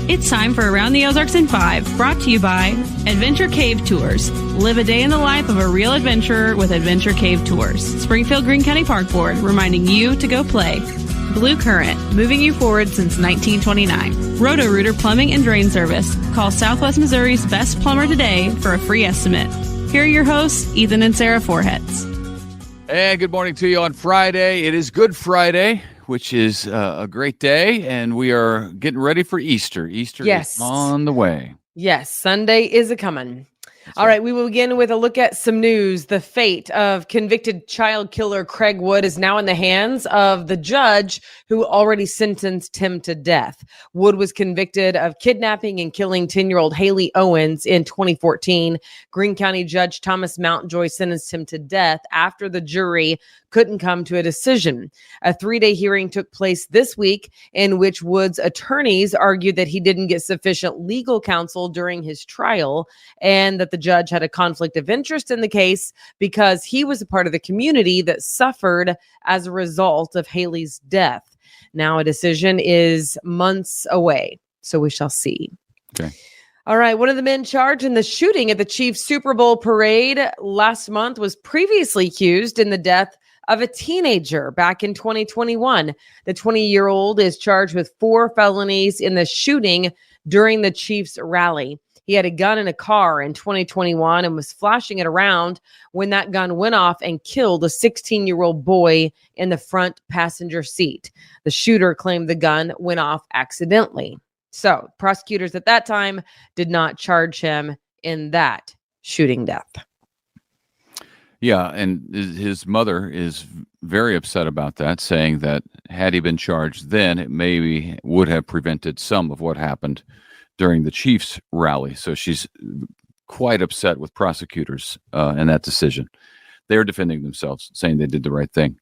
It's time for Around the Ozarks in 5, brought to you by Adventure Cave Tours. Live a day in the life of a real adventurer with Adventure Cave Tours. Springfield Greene County Park Board, reminding you to go play. Blue Current, moving you forward since 1929. Roto-Rooter Plumbing and Drain Service. Call Southwest Missouri's best plumber today for a free estimate. Here are your hosts, Ethan and Sarah Foreheads. And good morning to you on Friday. It is Good Friday, which is a great day, and we are getting ready for Easter. Easter is on the way. Yes, Sunday is a-coming. All right, we will begin with a look at some news. The fate of convicted child killer Craig Wood is now in the hands of the judge who already sentenced him to death. Wood was convicted of kidnapping and killing 10-year-old Haley Owens in 2014. Greene County Judge Thomas Mountjoy sentenced him to death after the jury couldn't come to a decision. A 3-day hearing took place this week in which Wood's attorneys argued that he didn't get sufficient legal counsel during his trial and that the judge had a conflict of interest in the case because he was a part of the community that suffered as a result of Haley's death. Now a decision is months away, so we shall see. Okay. All right. One of the men charged in the shooting at the Chiefs Super Bowl parade last month was previously accused in the death of a teenager back in 2021. The 20-year-old is charged with 4 felonies in the shooting during the Chiefs rally. He had a gun in a car in 2021 and was flashing it around when that gun went off and killed a 16-year-old boy in the front passenger seat. The shooter claimed the gun went off accidentally. So prosecutors at that time did not charge him in that shooting death. Yeah, and his mother is very upset about that, saying that had he been charged then, it maybe would have prevented some of what happened during the Chiefs rally. So she's quite upset with prosecutors and that decision. They're defending themselves, saying they did the right thing.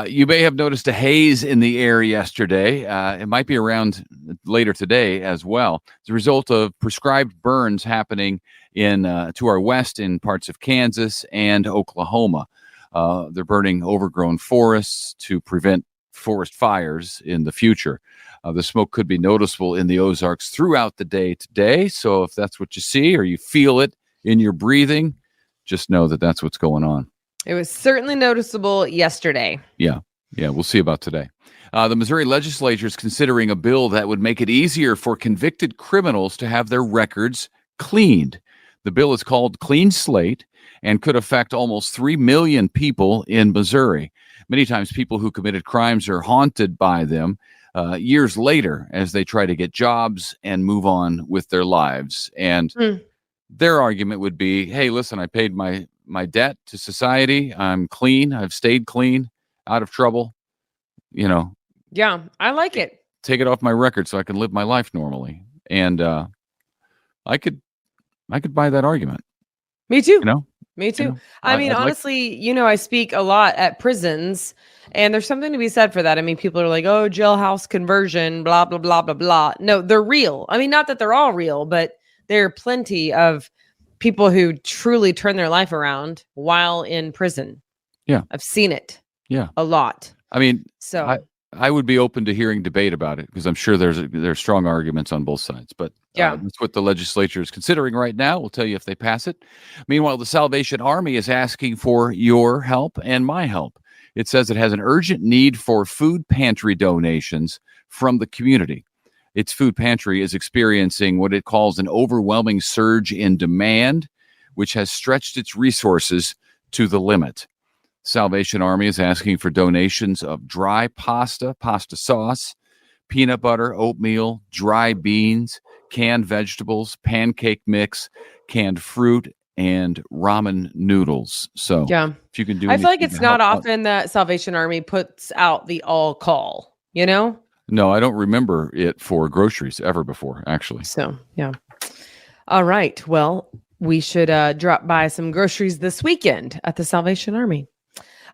You may have noticed a haze in the air yesterday. It might be around later today as well. As a result of prescribed burns happening to our west in parts of Kansas and Oklahoma. They're burning overgrown forests to prevent forest fires in the future. The smoke could be noticeable in the Ozarks throughout the day today. So if that's what you see or you feel it in your breathing, just know that that's what's going on. It was certainly noticeable yesterday. Yeah, we'll see about today. The Missouri legislature is considering a bill that would make it easier for convicted criminals to have their records cleaned. The bill is called Clean Slate and could affect almost 3 million people in Missouri. Many times people who committed crimes are haunted by them years later as they try to get jobs and move on with their lives. And their argument would be, hey, listen, I paid my debt to society. I'm clean. I've stayed clean, out of trouble. Yeah, I like it. Take it off my record so I can live my life normally. And I could buy that argument. Me too. Me too. I mean, honestly, I speak a lot at prisons, and there's something to be said for that. I mean, people are like, oh, jailhouse conversion, blah, blah, blah, blah, blah. No, they're real. I mean, not that they're all real, but there are plenty of people who truly turn their life around while in prison. Yeah. I've seen it. Yeah. A lot. I mean, so I would be open to hearing debate about it because I'm sure there's strong arguments on both sides. But that's what the legislature is considering right now. We'll tell you if they pass it. Meanwhile, the Salvation Army is asking for your help and my help. It says it has an urgent need for food pantry donations from the community. Its food pantry is experiencing what it calls an overwhelming surge in demand, which has stretched its resources to the limit. Salvation Army is asking for donations of dry pasta sauce, peanut butter, oatmeal, dry beans, canned vegetables, pancake mix, canned fruit, and ramen noodles. So if you can do I feel like it's not often that Salvation Army puts out the all call, No, I don't remember it for groceries ever before, actually. So, yeah. All right. Well, we should drop by some groceries this weekend at the Salvation Army.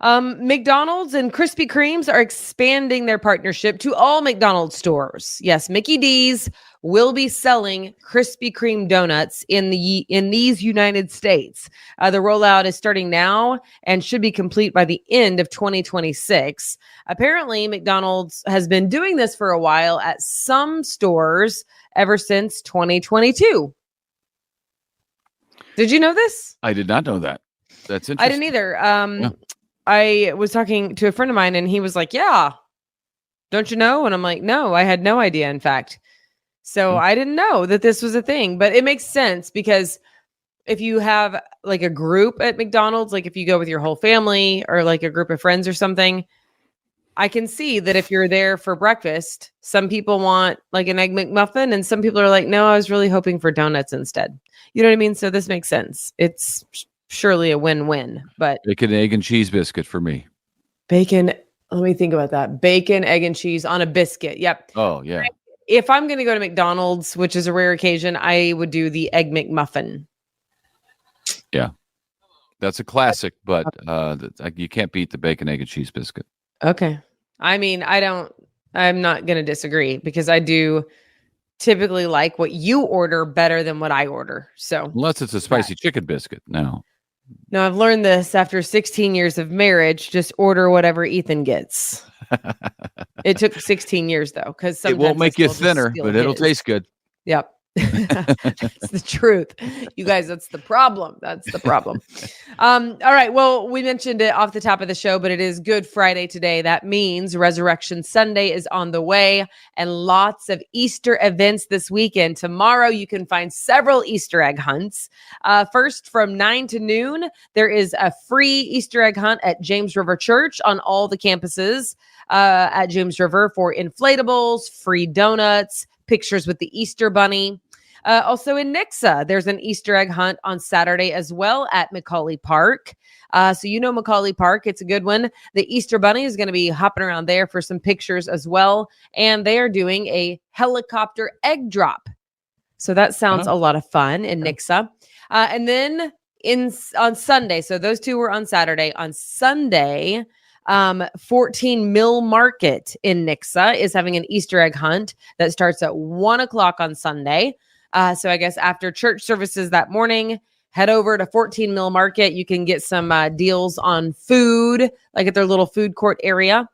McDonald's and Krispy Kremes are expanding their partnership to all McDonald's stores. Yes, Mickey D's will be selling Krispy Kreme donuts in these United States. The rollout is starting now and should be complete by the end of 2026. Apparently, McDonald's has been doing this for a while at some stores ever since 2022. Did you know this? I did not know that. That's interesting. I didn't either. I was talking to a friend of mine and he was like, yeah, don't you know? And I'm like, no, I had no idea, in fact. So I didn't know that this was a thing, but it makes sense because if you have like a group at McDonald's, like if you go with your whole family or like a group of friends or something, I can see that if you're there for breakfast, some people want like an Egg McMuffin and some people are like, no, I was really hoping for donuts instead. You know what I mean? So this makes sense. It's surely a win-win, but bacon, egg, and cheese biscuit for me. Bacon. Let me think about that. Bacon, egg, and cheese on a biscuit. Yep. Oh, yeah. If I'm going to go to McDonald's, which is a rare occasion, I would do the Egg McMuffin. Yeah. That's a classic, but you can't beat the bacon, egg, and cheese biscuit. Okay. I mean, I'm not going to disagree because I do typically like what you order better than what I order. So unless it's a spicy chicken biscuit. No, I've learned this after 16 years of marriage. Just order whatever Ethan gets. It took 16 years though, because it won't make you thinner, but it'll taste good. Yep. That's the truth. You guys, that's the problem. That's the problem. All right. Well, we mentioned it off the top of the show, but it is Good Friday today. That means Resurrection Sunday is on the way and lots of Easter events this weekend. Tomorrow, you can find several Easter egg hunts. First, from 9 to noon, there is a free Easter egg hunt at James River Church on all the campuses at James River for inflatables, free donuts, pictures with the Easter Bunny. Also in Nixa, there's an Easter egg hunt on Saturday as well at Macaulay Park. So you know Macaulay Park, it's a good one. The Easter Bunny is going to be hopping around there for some pictures as well. And they are doing a helicopter egg drop. So that sounds a lot of fun in Nixa. And then on Sunday, so those two were on Saturday. On Sunday, 14 Mill Market in Nixa is having an Easter egg hunt that starts at 1 o'clock on Sunday. So I guess after church services that morning, head over to 14 Mill Market. You can get some deals on food, like at their little food court area,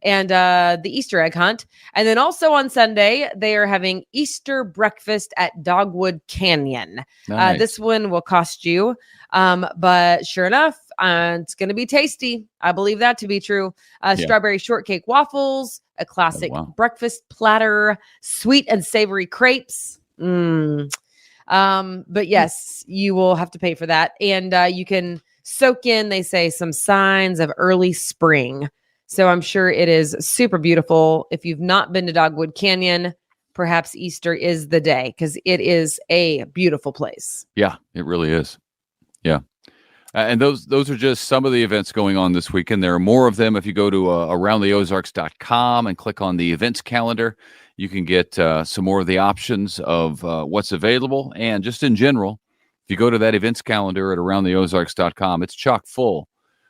and the Easter egg hunt. And then also on Sunday, they are having Easter breakfast at Dogwood Canyon. Nice. This one will cost you, but sure enough, it's going to be tasty. I believe that to be true. Strawberry shortcake waffles, a classic breakfast platter, sweet and savory crepes. But yes, you will have to pay for that. And you can soak in, they say, some signs of early spring. So I'm sure it is super beautiful. If you've not been to Dogwood Canyon, perhaps Easter is the day because it is a beautiful place. Yeah, it really is. Yeah. And those are just some of the events going on this weekend. There are more of them. If you go to aroundtheozarks.com and click on the events calendar, you can get some more of the options of what's available. And just in general, if you go to that events calendar at aroundtheozarks.com, it's chock full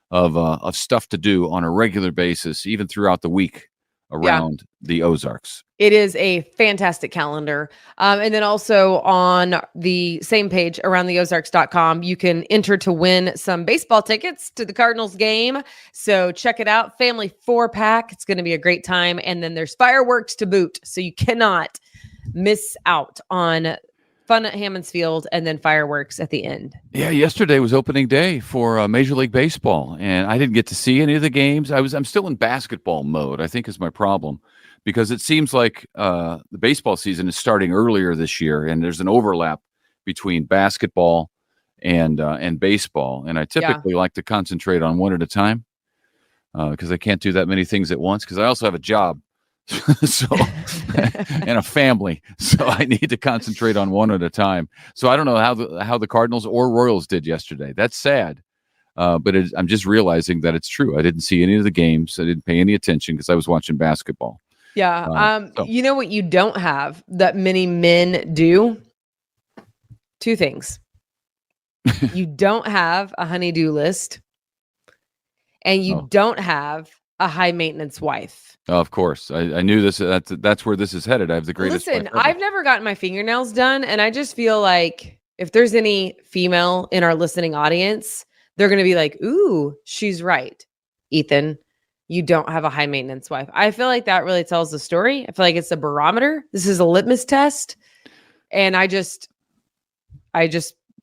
of stuff to do on a regular basis, even throughout the week around the Ozarks. It is a fantastic calendar. And then also on the same page, aroundtheozarks.com, you can enter to win some baseball tickets to the Cardinals game. So check it out. Family 4-pack. It's going to be a great time. And then there's fireworks to boot. So you cannot miss out on fun at Hammons Field and then fireworks at the end. Yeah, yesterday was opening day for Major League Baseball, and I didn't get to see any of the games. I'm still in basketball mode, I think is my problem, because it seems like the baseball season is starting earlier this year, and there's an overlap between basketball and baseball. And I typically like to concentrate on one at a time because I can't do that many things at once because I also have a job. So and a family, so I need to concentrate on one at a time. So I don't know how the Cardinals or Royals did yesterday. That's sad, but I'm just realizing that it's true. I didn't see any of the games. I didn't pay any attention because I was watching basketball. Yeah. You know what you don't have that many men do? Two things. You don't have a honey-do list, and you don't have a high maintenance wife. Oh, of course. I knew this. That's where this is headed. I have the greatest Listen, wife ever. I've never gotten my fingernails done, and I just feel like if there's any female in our listening audience, they're going to be like, ooh, she's right. Ethan, you don't have a high maintenance wife. I feel like that really tells the story. I feel like it's a barometer. This is a litmus test. And I just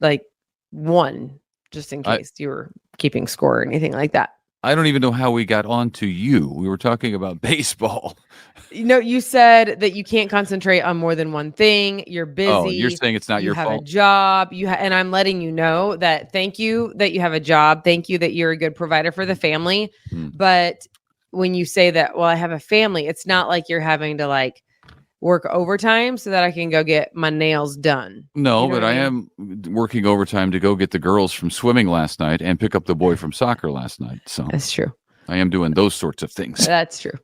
like won, just in case you were keeping score or anything like that. I don't even know how we got on to you. We were talking about baseball. You said that you can't concentrate on more than one thing. You're busy. Oh, you're saying it's not your fault? You have a job. And I'm letting you know that thank you that you have a job. Thank you that you're a good provider for the family. But when you say that, well, I have a family, it's not like you're having to like work overtime so that I can go get my nails done. No, you know but I am working overtime to go get the girls from swimming last night and pick up the boy from soccer last night. So that's true. I am doing those sorts of things. That's true.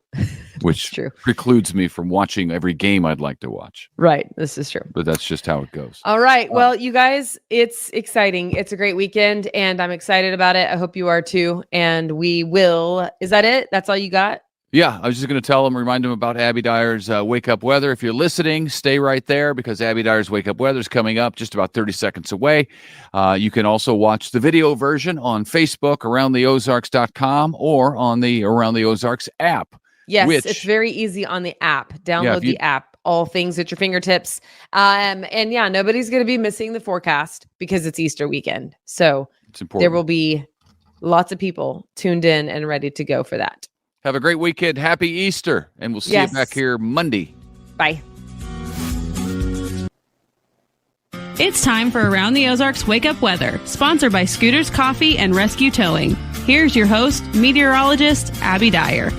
Which true. Precludes me from watching every game I'd like to watch. Right. This is true. But that's just how it goes. All right. Well, you guys, it's exciting. It's a great weekend and I'm excited about it. I hope you are too. And we will. Is that it? That's all you got? Yeah, I was just going to remind them about Abby Dyer's Wake Up Weather. If you're listening, stay right there because Abby Dyer's Wake Up Weather is coming up just about 30 seconds away. You can also watch the video version on Facebook, aroundtheozarks.com, or on the Around the Ozarks app. Yes, it's very easy on the app. Download the app. All things at your fingertips. And yeah, nobody's going to be missing the forecast because it's Easter weekend. So it's important. There will be lots of people tuned in and ready to go for that. Have a great weekend. Happy Easter. And we'll see you back here Monday. Bye. It's time for Around the Ozarks Wake Up Weather, sponsored by Scooters Coffee and Rescue Towing. Here's your host, meteorologist Abby Dyer.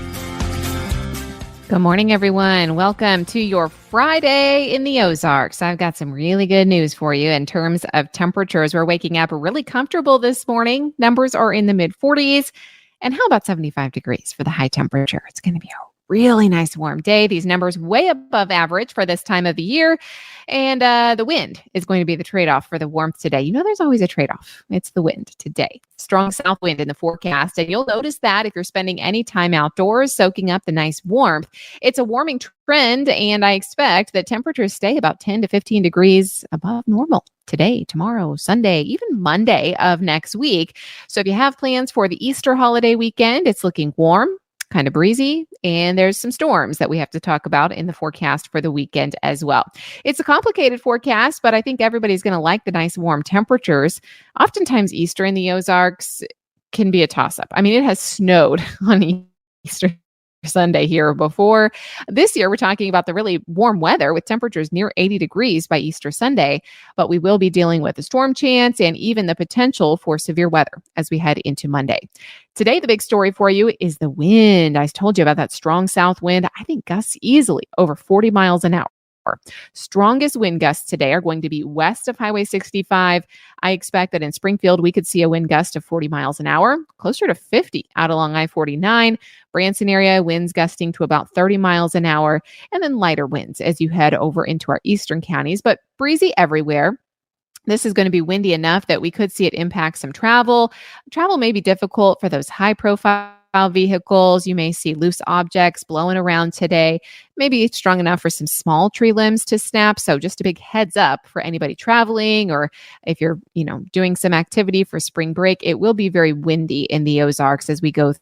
Good morning, everyone. Welcome to your Friday in the Ozarks. I've got some really good news for you in terms of temperatures. We're waking up really comfortable this morning. Numbers are in the mid-40s. And how about 75 degrees for the high temperature? It's going to be a really nice warm day. These numbers way above average for this time of the year. And the wind is going to be the trade-off for the warmth today. You know, there's always a trade-off. It's the wind today. Strong south wind in the forecast. And you'll notice that if you're spending any time outdoors, soaking up the nice warmth. It's a warming trend, and I expect that temperatures stay about 10 to 15 degrees above normal today, tomorrow, Sunday, even Monday of next week. So if you have plans for the Easter holiday weekend, it's looking warm, kind of breezy, and there's some storms that we have to talk about in the forecast for the weekend as well. It's a complicated forecast, but I think everybody's going to like the nice warm temperatures. Oftentimes Easter in the Ozarks can be a toss-up. I mean, it has snowed on Easter Sunday here before. This year, we're talking about the really warm weather with temperatures near 80 degrees by Easter Sunday, but we will be dealing with a storm chance and even the potential for severe weather as we head into Monday. Today, the big story for you is the wind. I told you about that strong south wind. I think gusts easily over 40 miles an hour. Strongest wind gusts today are going to be west of Highway 65. I expect that in Springfield, we could see a wind gust of 40 miles an hour, closer to 50 out along I-49. Branson area, winds gusting to about 30 miles an hour, and then lighter winds as you head over into our eastern counties, but breezy everywhere. This is going to be windy enough that we could see it impact some travel. Travel may be difficult for those high-profile vehicles. You may see loose objects blowing around today. Maybe it's strong enough for some small tree limbs to snap. So just a big heads up for anybody traveling, or if you're, doing some activity for spring break, it will be very windy in the Ozarks as we go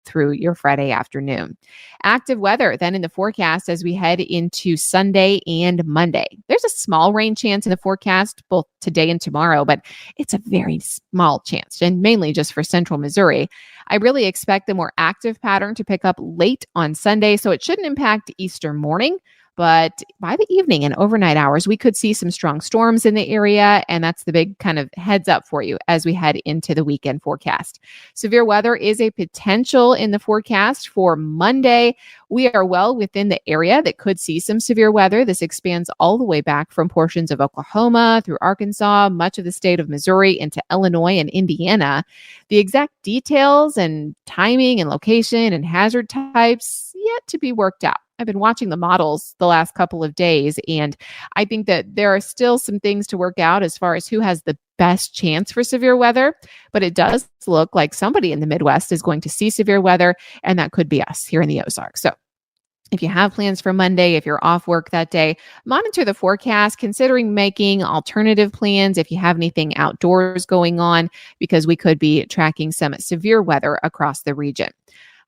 through your Friday afternoon. Active weather then in the forecast as we head into Sunday and Monday. There's a small rain chance in the forecast both today and tomorrow, but it's a very small chance and mainly just for central Missouri. I really expect the more active pattern to pick up late on Sunday, so it shouldn't impact Easter morning. But by the evening and overnight hours, we could see some strong storms in the area, and that's the big kind of heads up for you as we head into the weekend forecast. Severe weather is a potential in the forecast for Monday. We are well within the area that could see some severe weather. This expands all the way back from portions of Oklahoma through Arkansas, much of the state of Missouri into Illinois and Indiana. The exact details and timing and location and hazard types yet to be worked out. I've been watching the models the last couple of days, and I think that there are still some things to work out as far as who has the best chance for severe weather, but it does look like somebody in the Midwest is going to see severe weather, and that could be us here in the Ozarks. So if you have plans for Monday, if you're off work that day, monitor the forecast, considering making alternative plans if you have anything outdoors going on, because we could be tracking some severe weather across the region.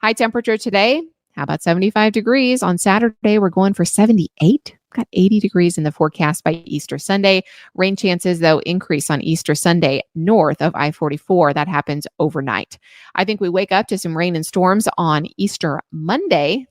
High temperature today, how about 75 degrees? On Saturday, we're going for 78. Got 80 degrees in the forecast by Easter Sunday. Rain chances, though, increase on Easter Sunday north of I-44. That happens overnight. I think we wake up to some rain and storms on Easter Monday,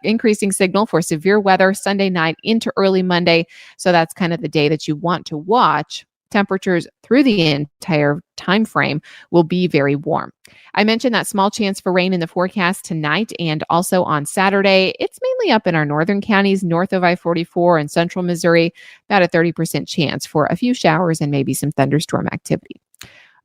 increasing signal for severe weather Sunday night into early Monday. So that's kind of the day that you want to watch. Temperatures through the entire time frame will be very warm. I mentioned that small chance for rain in the forecast tonight and also on Saturday. It's mainly up in our northern counties north of I-44 and central Missouri, about a 30% chance for a few showers and maybe some thunderstorm activity.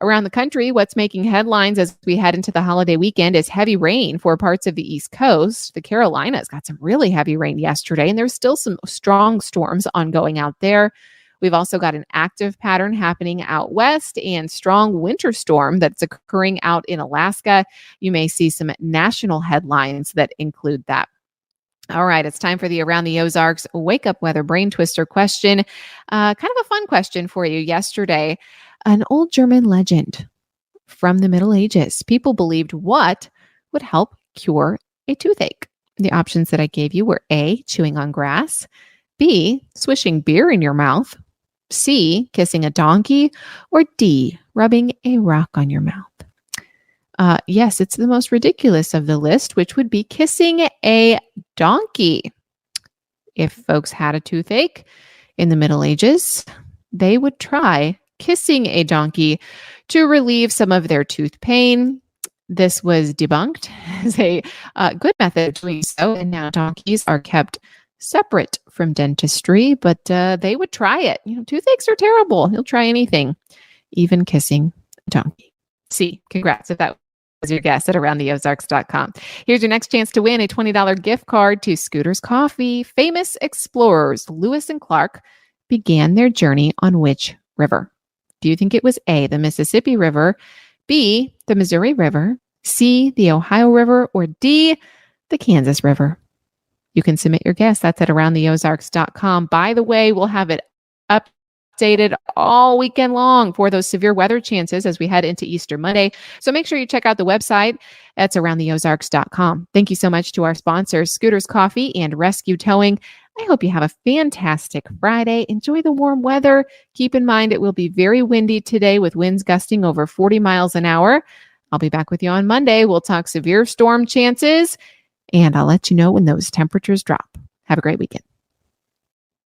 Around the country, what's making headlines as we head into the holiday weekend is heavy rain for parts of the East Coast. The Carolinas got some really heavy rain yesterday, and there's still some strong storms ongoing out there. We've also got an active pattern happening out west and strong winter storm that's occurring out in Alaska. You may see some national headlines that include that. All right, it's time for the Around the Ozarks Wake Up Weather Brain Twister question. Kind of a fun question for you yesterday. An old German legend from the Middle Ages. People believed what would help cure a toothache? The options that I gave you were A, chewing on grass, B, swishing beer in your mouth, C, kissing a donkey, or D, rubbing a rock on your mouth. Yes, it's the most ridiculous of the list, which would be kissing a donkey. If folks had a toothache in the Middle Ages, they would try kissing a donkey to relieve some of their tooth pain. This was debunked as a good method of doing so, and now donkeys are kept separate from dentistry, but they would try it. Toothaches are terrible. You'll try anything, even kissing a donkey. See, congrats if that was your guess at aroundtheozarks.com. Here's your next chance to win a $20 gift card to Scooter's Coffee. Famous explorers Lewis and Clark began their journey on which river? Do you think it was A, the Mississippi River, B, the Missouri River, C, the Ohio River, or D, the Kansas River? You can submit your guess. That's at aroundtheozarks.com. By the way, we'll have it updated all weekend long for those severe weather chances as we head into Easter Monday. So make sure you check out the website. That's aroundtheozarks.com. Thank you so much to our sponsors, Scooter's Coffee and Rescue Towing. I hope you have a fantastic Friday. Enjoy the warm weather. Keep in mind it will be very windy today with winds gusting over 40 miles an hour. I'll be back with you on Monday. We'll talk severe storm chances, and I'll let you know when those temperatures drop. Have a great weekend.